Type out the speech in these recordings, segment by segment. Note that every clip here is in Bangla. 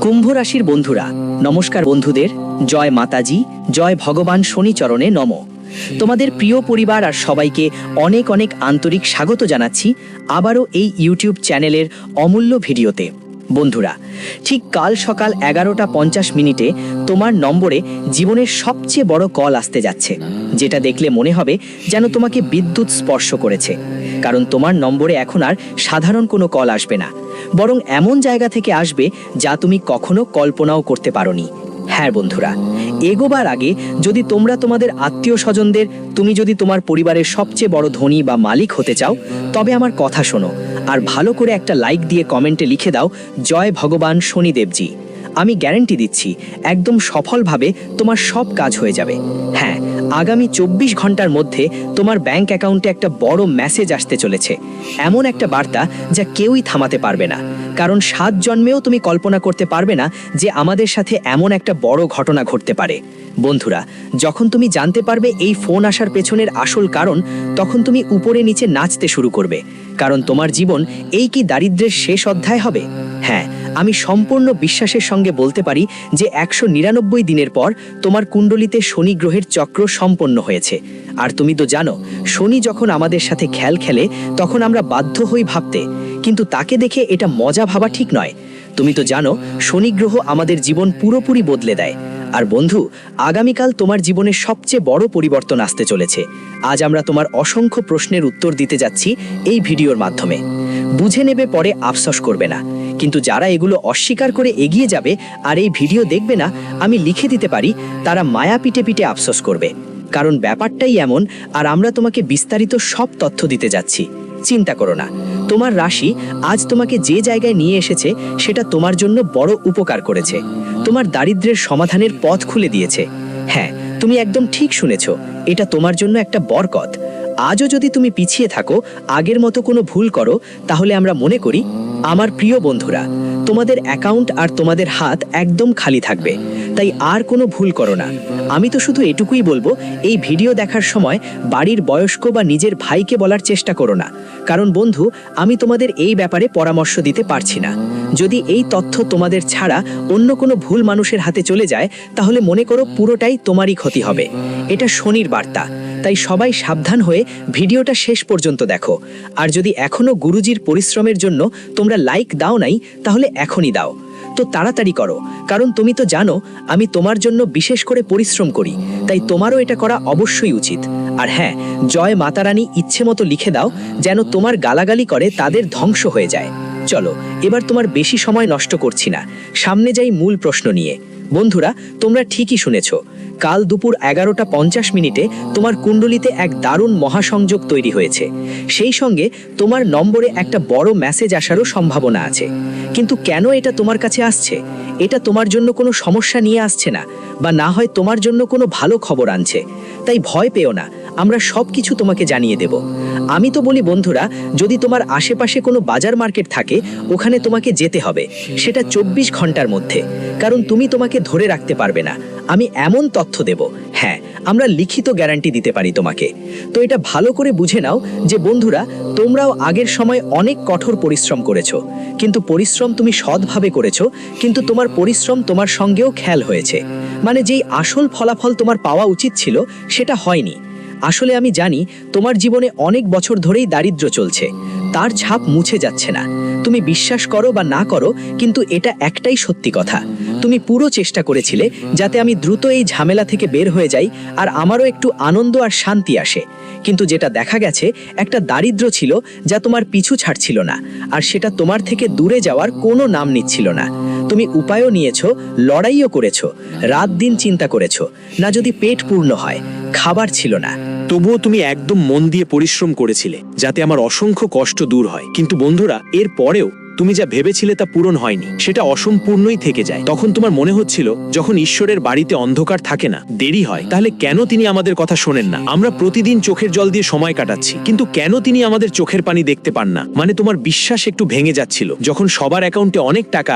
কুম্ভ রাশির বন্ধুরা, নমস্কার বন্ধুদের। জয় মাতাজি, জয় ভগবান শনিচরণে নম। তোমাদের প্রিয় পরিবার আর সবাইকে অনেক অনেক আন্তরিক স্বাগত জানাচ্ছি আবারও এই ইউটিউব চ্যানেলের অমূল্য ভিডিওতে। বন্ধুরা, ঠিক কাল সকাল 11:50 তোমার নম্বরে জীবনের সবচেয়ে বড় কল আসতে যাচ্ছে, যেটা দেখলে মনে হবে যেন তোমাকে বিদ্যুৎ স্পর্শ করেছে। কারণ তোমার নম্বরে এখন আর সাধারণ কোনো কল আসবে না, বরং এমন জায়গা থেকে আসবে যা তুমি কখনো কল্পনাও করতে পারোনি। হ্যাঁ বন্ধুরা, এগোবার আগে যদি তোমরা তোমাদের আত্মীয় স্বজনদের তুমি যদি তোমার পরিবারের সবচেয়ে বড় ধনী বা মালিক হতে চাও, তবে আমার কথা শোনো আর ভালো করে একটা লাইক দিয়ে কমেন্টে লিখে দাও জয় ভগবান শনিদেবজি। আমি গ্যারান্টি দিচ্ছি একদম সফলভাবে তোমার সব কাজ হয়ে যাবে। হ্যাঁ, আগামী 24 ঘন্টার মধ্যে তোমার ব্যাংক অ্যাকাউন্টে একটা বড় মেসেজ আসতে চলেছে, এমন একটা বার্তা যা কেউই থামাতে পারবে না। কারণ 7 জন্মেও তুমি কল্পনা করতে পারবে না যে আমাদের সাথে এমন একটা বড় ঘটনা ঘটতে পারে। বন্ধুরা, যখন তুমি জানতে পারবে এই ফোন আসার পেছনের আসল কারণ, তখন তুমি উপরে নিচে নাচতে শুরু করবে। কারণ তোমার জীবন এই কি দারিদ্র্যের শেষ অধ্যায় হবে? হ্যাঁ, আমি সম্পূর্ণ বিশ্বাসের সঙ্গে বলতে পারি যে 199 দিনের পর তোমার কুণ্ডলিতে শনি গ্রহের চক্র সম্পন্ন হয়েছে। আর তুমি তো জানো, শনি যখন আমাদের সাথে খেল খেলে তখন আমরা বাধ্য হই ভাবতে, কিন্তু তাকে দেখে এটা মজা ভাবা ঠিক নয়। তুমি তো জানো, শনি গ্রহ আমাদের জীবন পুরোপুরি বদলে দেয়। আর বন্ধু, আগামীকাল তোমার জীবনের সবচেয়ে বড় পরিবর্তন আসতে চলেছে। আজ আমরা তোমার অসংখ্য প্রশ্নের উত্তর দিতে যাচ্ছি এই ভিডিওর মাধ্যমে। বুঝে নেবে, পরে আফসোস করবে না। কিন্তু যারা এগুলো অস্বীকার করে এগিয়ে যাবে আর এই ভিডিও দেখবে না, আমি লিখে দিতে পারি তারা মায়া পিটে পিটে আফসোস করবে। কারণ ব্যাপারটাই এমন, আর আমরা তোমাকে বিস্তারিত সব তথ্য দিতে যাচ্ছি। চিন্তা করো না, তোমার রাশি আজ তোমাকে যে জায়গায় নিয়ে এসেছে সেটা তোমার জন্য বড় উপকার করেছে। তোমার দারিদ্র্যের সমাধানের পথ খুলে দিয়েছে। হ্যাঁ, তুমি একদম ঠিক শুনেছ, এটা তোমার জন্য একটা বরকত। আজও যদি তুমি পিছিয়ে থাকো, আগের মতো কোনো ভুল করো, তাহলে আমরা মনে করি আমার প্রিয় বন্ধুরা, তোমাদের অ্যাকাউন্ট আর তোমাদের হাত একদম খালি থাকবে। তাই আর কোনো ভুল করো না। আমি তো শুধু এটুকুই বলবো, এই ভিডিও দেখার সময় বাড়ির বয়স্ক বা নিজের ভাইকে বলার চেষ্টা করো না। কারণ বন্ধু, আমি তোমাদের এই ব্যাপারে পরামর্শ দিতে পারছি না। যদি এই তথ্য তোমাদের ছাড়া অন্য কোনো ভুল মানুষের হাতে চলে যায়, তাহলে মনে করো পুরোটাই তোমারই ক্ষতি হবে। এটা শনির বার্তা, তাই সবাই সাবধান হয়ে ভিডিওটা শেষ পর্যন্ত দেখো। আর যদি এখনো গুরুজির পরিশ্রমের জন্য তোমরা লাইক দাও নাই, তাহলে এখনই দাও। তো তাড়াতাড়ি করো, কারণ তুমি তো জানো আমি তোমার জন্য বিশেষ করে পরিশ্রম করি, তাই তোমারও এটা করা অবশ্যই উচিত। আর হ্যাঁ, জয় মাতারানী ইচ্ছে মতো লিখে দাও, যেন তোমার গালাগালি করে তাদের ধ্বংস হয়ে যায়। চলো, এবার তোমার বেশি সময় নষ্ট করছি না, সামনে যাই মূল প্রশ্ন নিয়ে। বন্ধুরা, তোমরা ঠিকই শুনেছ, কাল দুপুর 11:50 তোমার কুণ্ডলিতে এক দারুণ মহাসংযোগ তৈরি হয়েছে। সেই সঙ্গে তোমার নম্বরে একটা বড় মেসেজ আসারও সম্ভাবনা আছে। কিন্তু কেন এটা তোমার কাছে আসছে? এটা তোমার জন্য কোনো সমস্যা নিয়ে আসছে না, বা না হয় তোমার জন্য কোনো ভালো খবর আনছে। তাই ভয় পেও না, আমরা সব কিছু তোমাকে জানিয়ে দেব। আমি তো বলি বন্ধুরা, যদি তোমার আশেপাশে কোনো বাজার মার্কেট থাকে, ওখানে তোমাকে যেতে হবে, সেটা 24 ঘন্টার মধ্যে। কারণ তুমি তোমাকে ধরে রাখতে পারবে না। আমি এমন তথ্য দেব, হ্যাঁ, আমরা লিখিত গ্যারান্টি দিতে পারি তোমাকে। তো এটা ভালো করে বুঝে নাও যে বন্ধুরা, তোমরাও আগের সময় অনেক কঠোর পরিশ্রম করেছো, কিন্তু পরিশ্রম তুমি সৎভাবে করেছো, কিন্তু তোমার পরিশ্রম তোমার সঙ্গেও খেয়াল হয়েছে। মানে যেই আসল ফলাফল তোমার পাওয়া উচিত ছিল, সেটা হয়নি। আসলে আমি জানি তোমার জীবনে অনেক বছর ধরেই দারিদ্র্য চলছে, তার ছাপ মুছে যাচ্ছে না। তুমি বিশ্বাস করো বা না করো, কিন্তু এটা একটাই সত্যি কথা, তুমি পুরো চেষ্টা করেছিলে যাতে আমি দ্রুত এই ঝামেলা থেকে বের হয়ে যাই আর আমারও একটু আনন্দ আর শান্তি আসে। কিন্তু যেটা দেখা গেছে, একটা দারিদ্র্য ছিল যা তোমার পিছু ছাড়ছিল না, আর সেটা তোমার থেকে দূরে যাওয়ার কোনো নাম নিচ্ছিল না। তুমি উপায়ও নিয়েছো, লড়াইও করেছো, রাত দিন চিন্তা করেছো, না যদি পেট পূর্ণ হয়, খাবার ছিল না। তবুও তুমি একদম মন দিয়ে পরিশ্রম করেছিলে যাতে আমার অসংখ্য কষ্ট দূর হয়। কিন্তু বন্ধুরা, এর পরেও তুমি যা ভেবেছিলে তা পূরণ হয়নি, সেটা অসম্পূর্ণই থেকে যায়। তখন তোমার মনে হচ্ছিল, যখন ঈশ্বরের বাড়িতে অন্ধকার থাকে না, দেরি হয়, তাহলে কেন তিনি আমাদের কথা শোনেন না? আমরা প্রতিদিন চোখের জল দিয়ে সময় কাটাচ্ছি, কিন্তু কেন তিনি আমাদের চোখের পানি দেখতে পান না? মানে তোমার বিশ্বাস একটু ভেঙে যাচ্ছিল, যখন সবার অ্যাকাউন্টে অনেক টাকা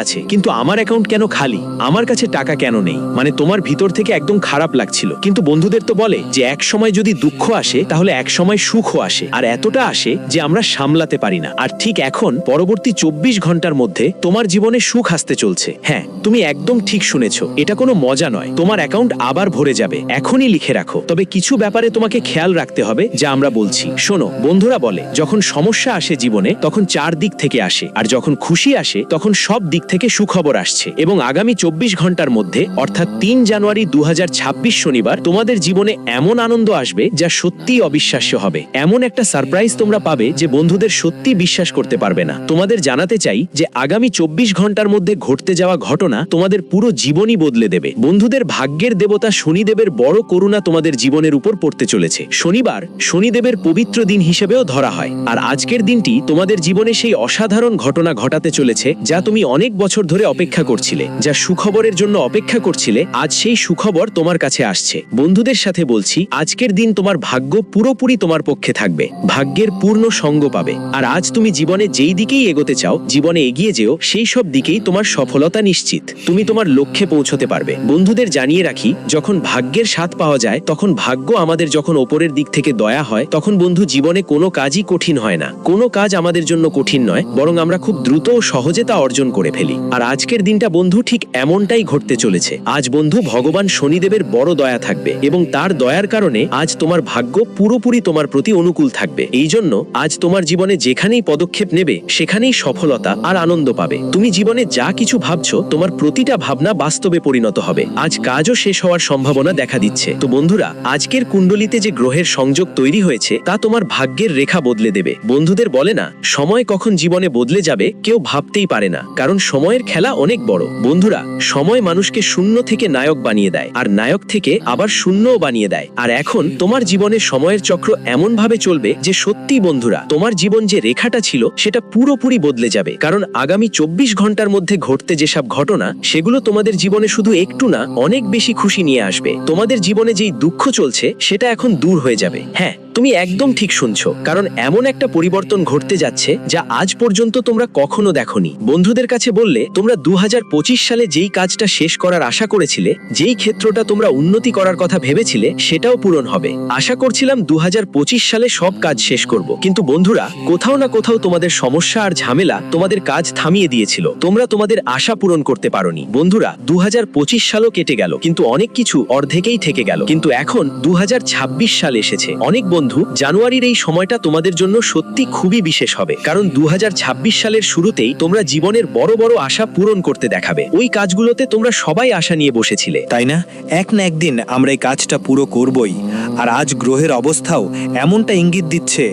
আছে, কিন্তু আমার অ্যাকাউন্ট কেন খালি? আমার কাছে টাকা কেন নেই? মানে তোমার ভিতর থেকে একদম খারাপ লাগছিল। কিন্তু বন্ধুদের তো বলে যে এক সময় যদি দুঃখ আসে, তাহলে এক সময় সুখও আসে, আর এতটা আসে যে আমরা সামলাতে পারি না। আর ঠিক এখন পরবর্তী পরবর্তী 24 ঘন্টার মধ্যে তোমার জীবনে সুখ আসতে চলছে। হ্যাঁ, তুমি একদম ঠিক শুনেছ, এটা কোনো মজা নয়। তোমার অ্যাকাউন্ট আবার ভরে যাবে, এখনই লিখে রাখো। তবে কিছু ব্যাপারে তোমাকে খেয়াল রাখতে হবে যা আমরা বলছি। শোনো, বন্ধুরা বলে যখন সমস্যা আসে জীবনে তখন 4 দিক থেকে আসে, আর যখন খুশি আসে তখন সব দিক থেকে সুখবর আসছে। এবং আগামী 24 ঘন্টার মধ্যে অর্থাৎ 3 জানুয়ারি 2026 শনিবার তোমাদের জীবনে এমন আনন্দ আসবে যা সত্যিই অবিশ্বাস্য হবে। এমন একটা সারপ্রাইজ তোমরা পাবে যে বন্ধুদের সত্যি বিশ্বাস করতে পারবে না। তোমাদের জানাতে চাই যে আগামী 24 ঘন্টার মধ্যে ঘটতে যাওয়া ঘটনা তোমাদের পুরো জীবনই বদলে দেবে। বন্ধুদের ভাগ্যের দেবতা শনিদেবের বড় করুণা তোমাদের জীবনের উপর পড়তে চলেছে। শনিবার শনিদেবের পবিত্র দিন হিসেবেও ধরা হয়, আর আজকের দিনটি তোমাদের জীবনে সেই অসাধারণ ঘটনা ঘটাতে চলেছে যা তুমি অনেক বছর ধরে অপেক্ষা করছিলে, যা সুখবরের জন্য অপেক্ষা করছিলে। আজ সেই সুখবর তোমার কাছে আসছে। বন্ধুদের সাথে বলছি, আজকের দিন তোমার ভাগ্য পুরোপুরি তোমার পক্ষে থাকবে, ভাগ্যের পূর্ণ সঙ্গ পাবে। আর আজ তুমি জীবনে যেই দিকেই এগোতে চাও, জীবনে এগিয়ে যেও, সেই সব দিকেই তোমার সফলতা নিশ্চিত। তুমি তোমার লক্ষ্যে পৌঁছতে পারবে। বন্ধুদের জানিয়ে রাখি, যখন ভাগ্যের স্বাদ পাওয়া যায়, তখন ভাগ্য আমাদের যখন ওপরের দিক থেকে দয়া হয়, তখন বন্ধু জীবনে কোনো কাজই কঠিন হয় না। কোনো কাজ আমাদের জন্য কঠিন নয়, বরং আমরা খুব দ্রুত ও সহজে তা অর্জন করে ফেলি। আর আজকের দিনটা বন্ধু ঠিক এমনটাই ঘটতে চলেছে। আজ বন্ধু ভগবান শনিদেবের বড় দয়া থাকবে, এবং তার দয়ার কারণে আজ তোমার ভাগ্য পুরোপুরি তোমার প্রতি অনুকূল থাকবে। এই জন্য আজ তোমার জীবনে যেখানেই পদক্ষেপ নেবে সেখানেই সফলতা আর আনন্দ পাবে। তুমি জীবনে যা কিছু ভাবছো, তোমার প্রতিটা ভাবনা বাস্তবে পরিণত হবে। আজ কাজও শেষ হওয়ার সম্ভাবনা দেখা দিচ্ছে। তো বন্ধুরা, আজকের কুণ্ডলিতে যে গ্রহের সংযোগ তৈরি হয়েছে তা তোমার ভাগ্যের রেখা বদলে দেবে। বন্ধুদের বলে না, সময় কখন জীবনে বদলে যাবে কেউ ভাবতেই পারে না, কারণ সময়ের খেলা অনেক বড়। বন্ধুরা, সময় মানুষকে শূন্য থেকে নায়ক বানিয়ে দেয়, আর নায়ক থেকে আবার শূন্যও বানিয়ে দেয়। আর এখন তোমার জীবনের সময়ের চক্র এমন ভাবে চলবে যে সত্যি বন্ধুরা, তোমার জীবন যে রেখাটা ছিল সেটা পুরোপুরি বদলে যাবে। কারণ আগামী 24 ঘন্টার মধ্যে ঘটতে যেসব ঘটনা, সেগুলো তোমাদের জীবনে শুধু একটু না, অনেক বেশি খুশি নিয়ে আসবে। তোমাদের জীবনে যেই দুঃখ চলছে সেটা এখন দূর হয়ে যাবে। হ্যাঁ, তুমি একদম ঠিক শুনছো, কারণ এমন একটা পরিবর্তন ঘটতে যাচ্ছে যা আজ পর্যন্ত তোমরা কখনো দেখোনি। বন্ধুদের কাছে বললে, তোমরা 2025 সালে যেই কাজটা শেষ করার আশা করেছিলে, যেই ক্ষেত্রটা তোমরা উন্নতি করার কথা ভেবেছিলে, সেটাও পূরণ হবে। আশা করছিলাম 2025 সালে সব কাজ শেষ করব, কিন্তু বন্ধুরা, কোথাও না কোথাও তোমাদের সমস্যা আর ঝামেলা তোমাদের কাজ থামিয়ে দিয়েছিল। তোমরা তোমাদের আশা পূরণ করতে পারোনি। বন্ধুরা, 2025 সালও কেটে গেল, কিন্তু অনেক কিছু অর্ধেকেই থেকে গেল। কিন্তু এখন 2026 সাল এসেছে। অনেক বন্ধু, জানুয়ারির এই সময়টা তোমাদের জন্য সত্যি খুবই বিশেষ হবে, কারণ 2026 সালের শুরুতেই তোমরা জীবনের বড় বড় আশা পূরণ করতে দেখাবে। ওই কাজগুলোতে তোমরা সবাই আশা নিয়ে বসেছিলে, তাই না? এক না একদিন আমরা এই কাজটা পুরো করবই। আর আজ গ্রহের অবস্থাও এমনটা ইঙ্গিত দিচ্ছে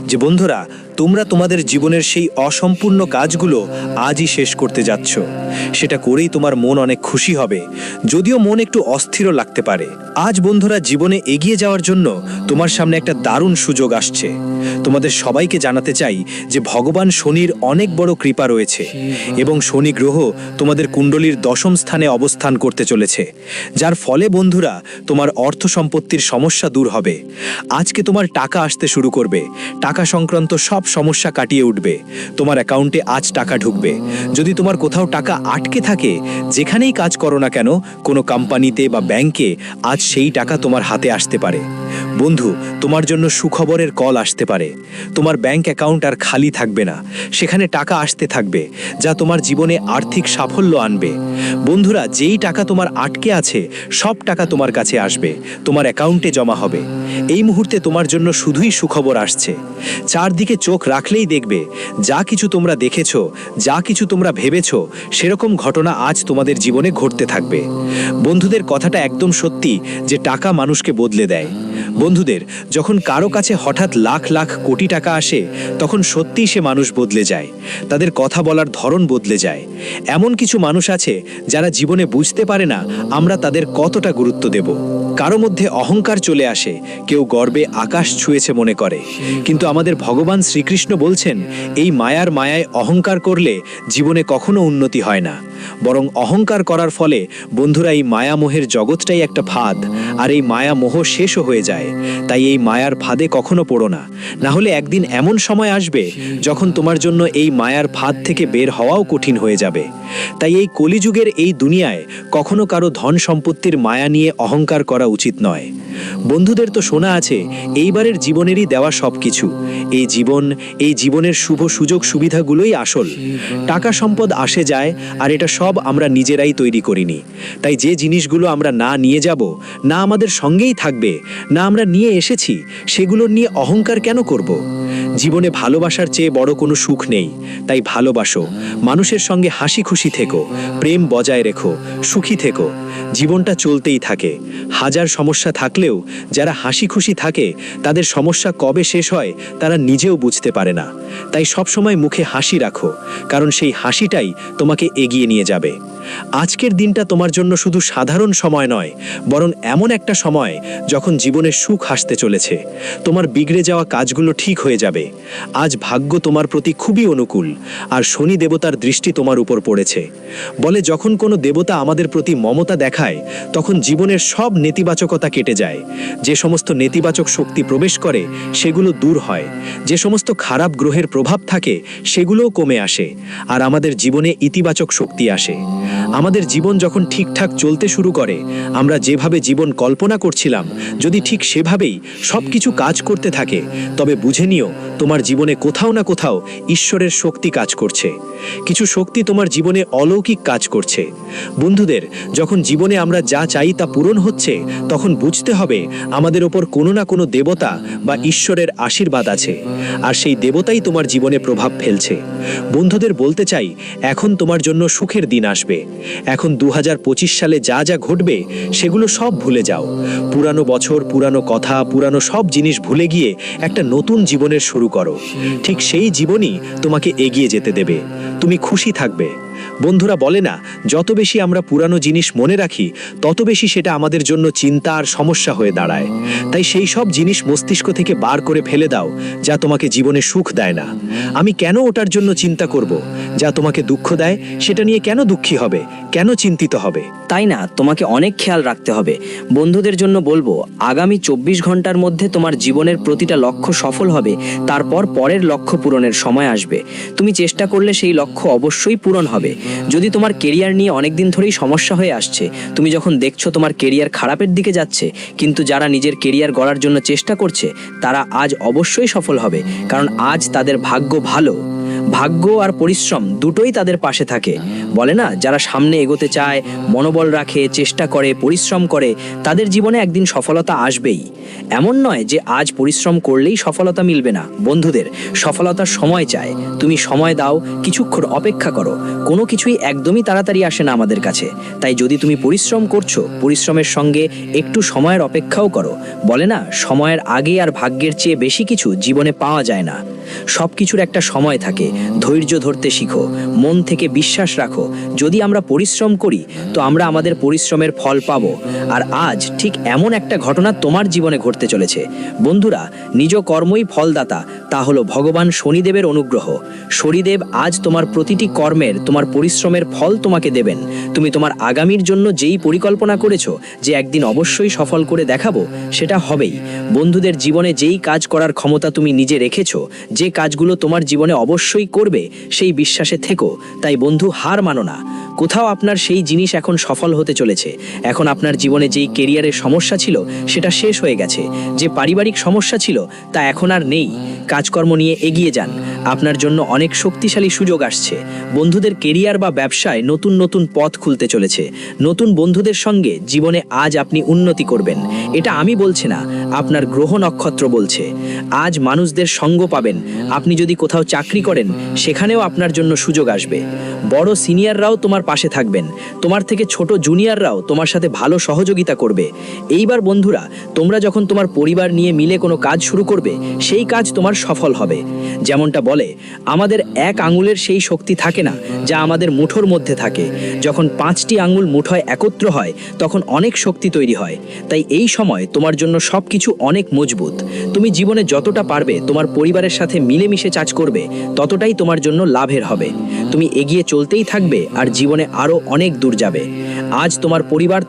যে বন্ধুরা, তোমরা তোমাদের জীবনের সেই অসম্পূর্ণ কাজগুলো আজই শেষ করতে যাচ্ছ। সেটা করেই তোমার মন অনেক খুশি হবে, যদিও মন একটু অস্থিরও লাগতে পারে। আজ বন্ধুরা, জীবনে এগিয়ে যাওয়ার জন্য তোমার সামনে একটা দারুণ সুযোগ আসছে। তোমাদের সবাইকে জানাতে চাই যে ভগবান শনির অনেক বড় কৃপা রয়েছে, এবং শনি গ্রহ তোমাদের কুণ্ডলীর 10ম স্থানে অবস্থান করতে চলেছে, যার ফলে বন্ধুরা, তোমার অর্থ সম্পত্তির সমস্যা দূর হবে। আজকে তোমার টাকা আসতে শুরু করবে, টাকা সংক্রান্ত সব সমস্যা কাটিয়ে উঠবে। তোমার অ্যাকাউন্টে আজ টাকা ঢুকবে। যদি তোমার কোথাও টাকা আটকে থাকে, যেখানেই কাজ করো না কেন, কোনো কোম্পানিতে বা ব্যাংকে, আজ সেই টাকা তোমার হাতে আসতে পারে। বন্ধু, তোমার জন্য সুখবরের কল আসতে পারে। তোমার ব্যাংক অ্যাকাউন্ট আর খালি থাকবে না, সেখানে টাকা আসতে থাকবে, যা তোমার জীবনে আর্থিক সাফল্য আনবে। বন্ধুরা, যেই টাকা তোমার আটকে আছে, সব টাকা তোমার কাছে আসবে, তোমার অ্যাকাউন্টে জমা হবে। এই মুহূর্তে তোমার জন্য শুধুই সুখবর আসছে। চারদিকে চোখ রাখলেই দেখবে, যা কিছু তোমরা দেখেছো, যা কিছু তোমরা ভেবেছো, সেরকম ঘটনা আজ তোমাদের জীবনে ঘটতে থাকবে। বন্ধুদের, কথাটা একদম সত্যি যে টাকা মানুষকে বদলে দেয়। বন্ধুদের, যখন কারো কাছে হঠাৎ লাখ লাখ কোটি টাকা আসে, তখন সত্যিই সে মানুষ বদলে যায়। তাদের কথা বলার ধরন বদলে যায়। এমন কিছু মানুষ আছে যারা জীবনে বুঝতে পারে না আমরা তাদের কতটা গুরুত্ব দেব। কারো মধ্যে অহংকার চলে আসে, কেউ গর্বে আকাশ ছুঁয়েছে মনে করে। কিন্তু আমাদের ভগবান শ্রীকৃষ্ণ বলছেন, এই মায়ার মায়ায় অহংকার করলে জীবনে কখনো উন্নতি হয় না। বরং অহংকার করার ফলে বন্ধুরা এই মায়ামোহের জগৎটাই একটা ফাঁদ, আর এই মায়ামোহ শেষও হয়ে যায়। তাই এই মায়ার ফাঁদে কখনো পড়ো না, না হলে একদিন এমন সময় আসবে যখন তোমার জন্য এই মায়ার ফাঁদ থেকে বের হওয়াও কঠিন হয়ে যাবে। তাই এই কলিযুগের এই দুনিয়ায় কখনো কারো ধন সম্পত্তির মায়া নিয়ে অহংকার করা উচিত নয়। বন্ধুদের তো শোনা আছে এইবারের জীবনেরই দেওয়া সবকিছু, এই জীবনের শুভ সুযোগ সুবিধাগুলোই আসল। টাকা সম্পদ আসে যায়, আর এটা সব আমরা নিজেরাই তৈরি করিনি। তাই যে জিনিসগুলো আমরা না নিয়ে যাব, না আমাদের সঙ্গেই থাকবে, না আমরা নিয়ে এসেছি, সেগুলো নিয়ে অহংকার কেন করব? জীবনে ভালোবাসার চেয়ে বড় কোনো সুখ নেই। তাই ভালোবাসো, মানুষের সঙ্গে হাসি খুশি থেকো, প্রেম বজায় রেখো, সুখী থেকো। জীবনটা চলতেই থাকে। হাজার সমস্যা থাকলেও যারা হাসি খুশি থাকে তাদের সমস্যা কবে শেষ হয় তারা নিজেও বুঝতে পারে না। তাই সবসময় মুখে হাসি রাখো, কারণ সেই হাসিটাই তোমাকে এগিয়ে নিয়ে যাবে। আজকের দিনটা তোমার জন্য শুধু সাধারণ সময় নয়, বরং এমন একটা সময় যখন জীবনের সুখ আসতে চলেছে। তোমার বিগড়ে যাওয়া কাজগুলো ঠিক হয়ে যাবে। আজ ভাগ্য তোমার প্রতি খুবই অনুকূল, আর শনি দেবতার দৃষ্টি তোমার উপর পড়েছে। বলে যখন কোনো দেবতা আমাদের প্রতি মমতা দেখায় তখন জীবনের সব নেতিবাচকতা কেটে যায়। যে সমস্ত নেতিবাচক শক্তি প্রবেশ করে সেগুলো দূর হয়, যে সমস্ত খারাপ গ্রহের প্রভাব থাকে সেগুলোও কমে আসে, আর আমাদের জীবনে ইতিবাচক শক্তি আসে। আমাদের জীবন যখন ঠিকঠাক চলতে শুরু করে, আমরা যেভাবে জীবন কল্পনা করছিলাম যদি ঠিক সেভাবেই সব কিছু কাজ করতে থাকে, তবে বুঝে নিও তোমার জীবনে কোথাও না কোথাও ঈশ্বরের শক্তি কাজ করছে। কিছু শক্তি তোমার জীবনে অলৌকিক কাজ করছে। বন্ধুদের, যখন জীবনে আমরা যা চাই তা পূরণ হচ্ছে, তখন বুঝতে হবে আমাদের ওপর কোনো না কোনো দেবতা বা ঈশ্বরের আশীর্বাদ আছে, আর সেই দেবতাই তোমার জীবনে প্রভাব ফেলছে। বন্ধুদের বলতে চাই, এখন তোমার জন্য সুখের দিন আসবে। এখন 2025 সালে যা যা ঘটবে সেগুলো সব ভুলে যাও। পুরানো বছর, পুরানো কথা, পুরানো সব জিনিস ভুলে গিয়ে একটা নতুন জীবনের শুরু করো। ঠিক সেই জীবনই তোমাকে এগিয়ে যেতে দেবে। তুমি খুশি থাকবে। বন্ধুরা বলে না, যত বেশি আমরা পুরানো জিনিস মনে রাখি তত বেশি সেটা আমাদের জন্য চিন্তা আর সমস্যা হয়ে দাঁড়ায়। তাই সেই সব জিনিস মস্তিষ্ক থেকে বার করে ফেলে দাও যা তোমাকে জীবনে সুখ দেয় না। আমি কেন ওটার জন্য চিন্তা করব? যা তোমাকে দুঃখ দেয় সেটা নিয়ে কেন দুঃখী হবে, কেন চিন্তিত হবে? তাই না, তোমাকে অনেক খেয়াল রাখতে হবে। বন্ধুদের জন্য বলবো, আগামী 24 ঘন্টার মধ্যে তোমার জীবনের প্রতিটা লক্ষ্য সফল হবে। তারপর পরের লক্ষ্য পূরণের সময় আসবে। তুমি চেষ্টা করলে সেই লক্ষ্য অবশ্যই পূরণ হবে। যদি তোমার কেরিয়ার নিয়ে অনেকদিন ধরেই সমস্যা হয়ে আসছে, তুমি যখন দেখছো তোমার কেরিয়ার খারাপের দিকে যাচ্ছে, কিন্তু যারা নিজের কেরিয়ার গড়ার জন্য চেষ্টা করছে তারা আজ অবশ্যই সফল হবে, কারণ আজ তাদের ভাগ্য ভালো। ভাগ্য আর পরিশ্রম দুটোই তাদের পাশে থাকে। বলে না, যারা সামনে এগোতে চায়, মনোবল রাখে, চেষ্টা করে, পরিশ্রম করে, তাদের জীবনে একদিন সফলতা আসবেই। এমন নয় যে আজ পরিশ্রম করলেই সফলতা মিলবে না। বন্ধুদের, সফলতার সময় চায়। তুমি সময় দাও, কিছুক্ষণ অপেক্ষা করো। কোনো কিছুই একদমই তাড়াতাড়ি আসে না আমাদের কাছে। তাই যদি তুমি পরিশ্রম করছো, পরিশ্রমের সঙ্গে একটু সময়ের অপেক্ষাও করো। বলে না, সময়ের আগে আর ভাগ্যের চেয়ে বেশি কিছু জীবনে পাওয়া যায় না। সব কিছুর একটা সময় থাকে। ধৈর্য ধরতে শিখো, মন থেকে বিশ্বাস রাখো। যদি আমরা পরিশ্রম করি তো আমরা আমাদের পরিশ্রমের ফল পাবো। আর আজ ঠিক এমন একটা ঘটনা তোমার জীবনে ঘটতে চলেছে। বন্ধুরা, নিজ কর্মই ফলদাতা, তা হলো ভগবান শনিদেবের অনুগ্রহ। শনিদেব আজ তোমার প্রতিটি কর্মের, তোমার পরিশ্রমের ফল তোমাকে দেবেন। তুমি তোমার আগামীর জন্য যেই পরিকল্পনা করেছো যে একদিন অবশ্যই সফল করে দেখাবো, সেটা হবেই। বন্ধুদের, জীবনে যেই কাজ করার ক্ষমতা তুমি নিজে রেখেছো, যে কাজগুলো তোমার জীবনে অবশ্যই করবে, সেই বিশ্বাসে থেকো। তাই বন্ধু, হার মানো না। কোথাও আপনার সেই জিনিস এখন সফল হতে চলেছে। এখন আপনার জীবনে যেই কেরিয়ারের সমস্যা ছিল সেটা শেষ হয়ে গেছে। যে পারিবারিক সমস্যা ছিল তা এখন আর নেই। কাজকর্ম নিয়ে এগিয়ে যান, আপনার জন্য অনেক শক্তিশালী সুযোগ আসছে। বন্ধুদের, কেরিয়ার বা ব্যবসায় নতুন নতুন পথ খুলতে চলেছে। নতুন বন্ধুদের সঙ্গে জীবনে আজ আপনি উন্নতি করবেন। এটা আমি বলছি না, আপনার গ্রহ নক্ষত্র বলছে। আজ মানুষদের সঙ্গ পাবেন। আপনি যদি কোথাও চাকরি করেন, সেখানেও আপনার জন্য সুযোগ আসবে। বড় সিনিয়ররাও তোমার পাশে থাকবেন। তোমার থেকে ছোট জুনিয়ররাও তোমার সাথে ভালো সহযোগিতা করবে। এইবার বন্ধুরা, তোমরা যখন তোমার পরিবার নিয়ে মিলে কোনো কাজ শুরু করবে, সেই কাজ তোমার সফল হবে। যেমনটা বলে আমাদের এক আঙুলের সেই শক্তি থাকে না যা আমাদের মুঠোর মধ্যে থাকে। যখন 5টি আঙুল মুঠোয় একত্র হয় তখন অনেক শক্তি তৈরি হয়। তাই এই সময় তোমার জন্য সবকিছু অনেক মজবুত। তুমি জীবনে যতটা পারবে তোমার পরিবারের সাথে মিলেমিশে কাজ করবে, ততটাই তোমার জন্য লাভের হবে। তুমি এগিয়ে চলতেই থাকবে আর জীবনে আরো অনেক দূর যাবে। আজ তোমার পরিবার